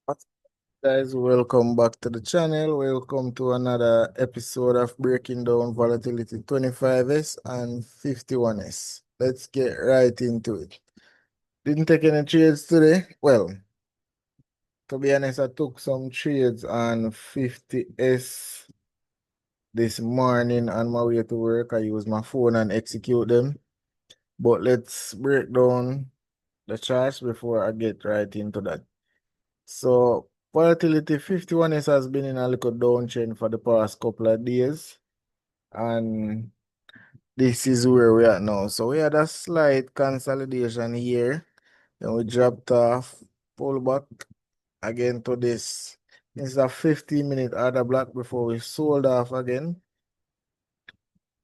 What's up, guys? Welcome back to the channel. Welcome to another episode of breaking down volatility 25S and 51S. Let's get right into it. Didn't take any trades today. Well, to be honest, I took some trades on 50S this morning on my way to work. I use my phone and execute them. But let's break down the charts before I get right into that. So volatility 51S has been in a little downtrend for the past couple of days. And this is where we're at now. So we had a slight consolidation here. Then we dropped off, pull back again to this. This is a 15-minute order block before we sold off again.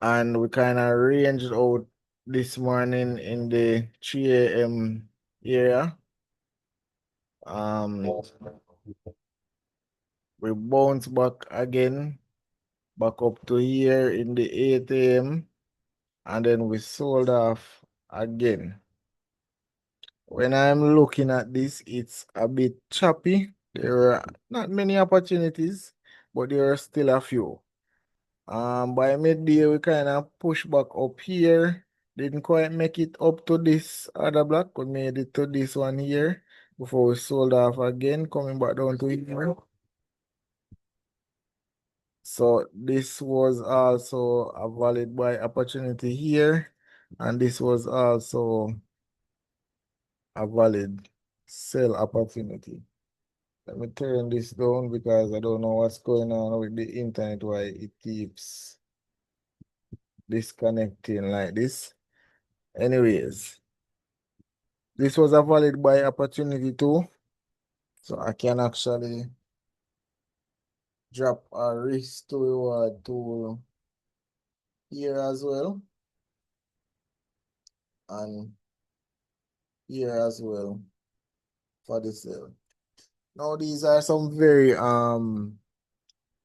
And we kind of ranged out this morning in the 3 a.m. area. We bounced back again, back up to here in the 8 a.m. and then we sold off again. When I'm looking at this, it's a bit choppy. There are not many opportunities, but there are still a few. By midday, we kind of push back up here. Didn't quite make it up to this other block. We made it to this one here before we sold off again, coming back down to here. So this was also a valid buy opportunity here, and this was also a valid sell opportunity. Let me turn this down because I don't know what's going on with the internet, why it keeps disconnecting like this. Anyways, this was a valid buy opportunity too. So I can actually drop a risk to reward tool here as well, and here as well for the sale. Now these are some very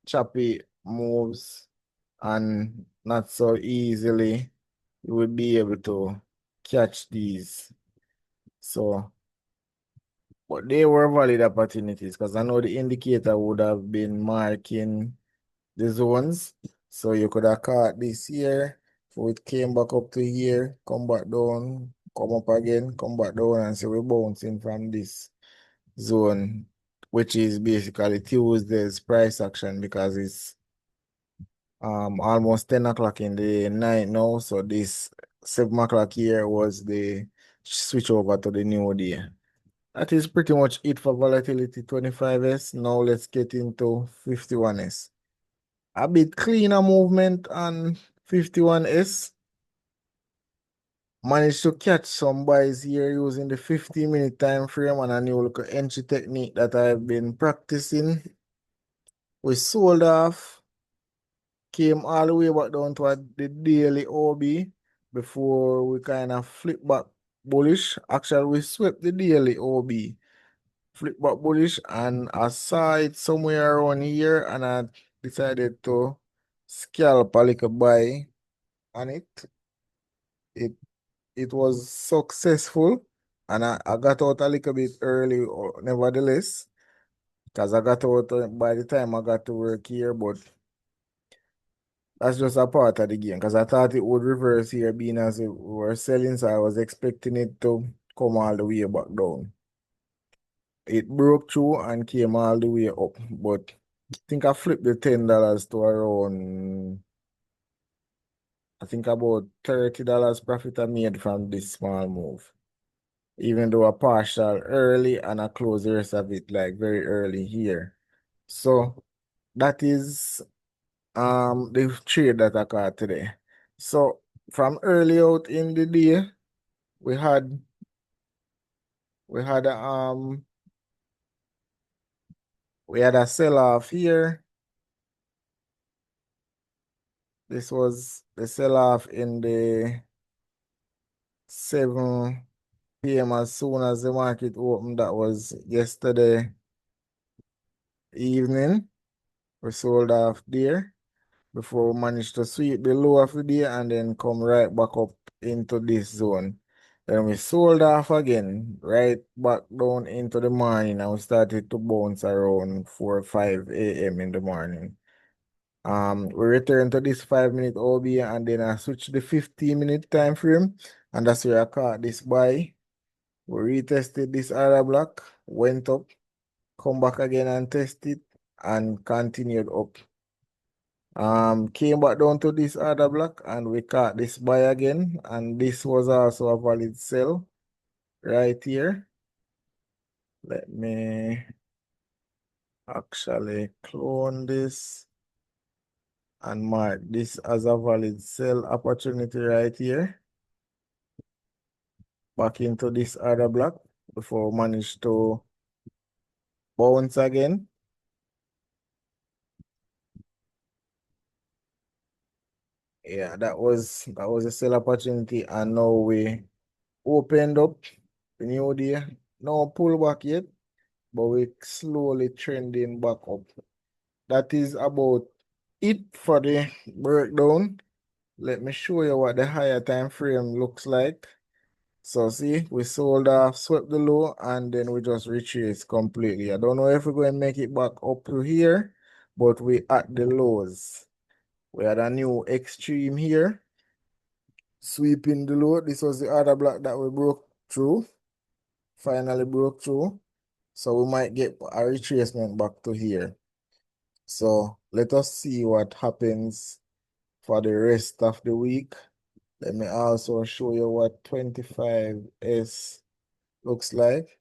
choppy moves, and not so easily you would be able to catch these. So, but they were valid opportunities because I know the indicator would have been marking the zones. So you could have caught this here. So it came back up to here, come back down, come up again, come back down, and so we're bouncing from this zone, which is basically Tuesday's price action because it's almost 10 o'clock in the night now. So this 7 o'clock here was the switch over to the new day. That is pretty much it for volatility 25S. Now let's get into 51S. A bit cleaner movement on 51S. Managed to catch some buys here using the 50-minute time frame and a new little entry technique that I've been practicing. We sold off, came all the way back down to the daily OB before we kind of flip back bullish. Actually, we swept the daily OB, flip back bullish, and I saw it somewhere around here, and I decided to scalp a little buy on it. It was successful, and I got out a little bit early, nevertheless, because I got out by the time I got to work here, but that's just a part of the game because I thought it would reverse here being as we were selling, so I was expecting it to come all the way back down. It broke through and came all the way up, but I think I flipped the $10 to around, I think about $30 profit I made from this small move. Even though a partial early and I close the rest of it like very early here. So that is the trade that I caught today. So from early out in the day, we had we had a sell-off here. This was the sell-off in the 7 p.m. as soon as the market opened. That was yesterday evening. We sold off there before we managed to sweep the low of the day and then come right back up into this zone. Then we sold off again, right back down into the morning, and we started to bounce around 4 or 5 a.m. in the morning. We returned to this 5 minute OB, and then I switched the 15 minute time frame, and that's where I caught this buy. We retested this other block, went up, come back again and test it, and continued up. Came back down to this other block, and we caught this buy again, and this was also a valid sell right here. Let me actually clone this and mark this as a valid sell opportunity right here. Back into this other block before we manage to bounce again. Yeah, that was a sell opportunity, and now we opened up the new day. No pullback yet, but we slowly trending back up. That is about it for the breakdown. Let me show you what the higher time frame looks like. So see, we sold off, swept the low, and then we just retraced completely. I don't know if we're going to make it back up to here, but we at the lows. We had a new extreme here, sweeping the low. This was the other block that we broke through, finally broke through. So we might get a retracement back to here. So let us see what happens for the rest of the week. Let me also show you what 25S looks like.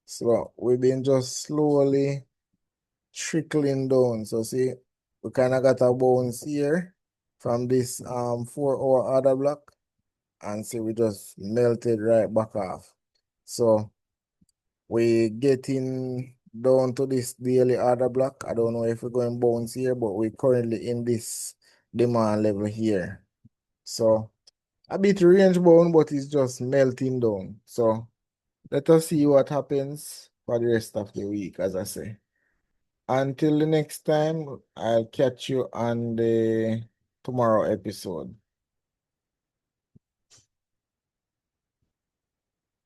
So we've been just slowly trickling down. So see, we kind of got a bounce here from this 4 hour order block, and see we just melted right back off. So we getting down to this daily order block. I don't know if we're going bounce here, but we're currently in this demand level here. So a bit range bound, but it's just melting down. So let us see what happens for the rest of the week, as I say. Until the next time, I'll catch you on the tomorrow episode.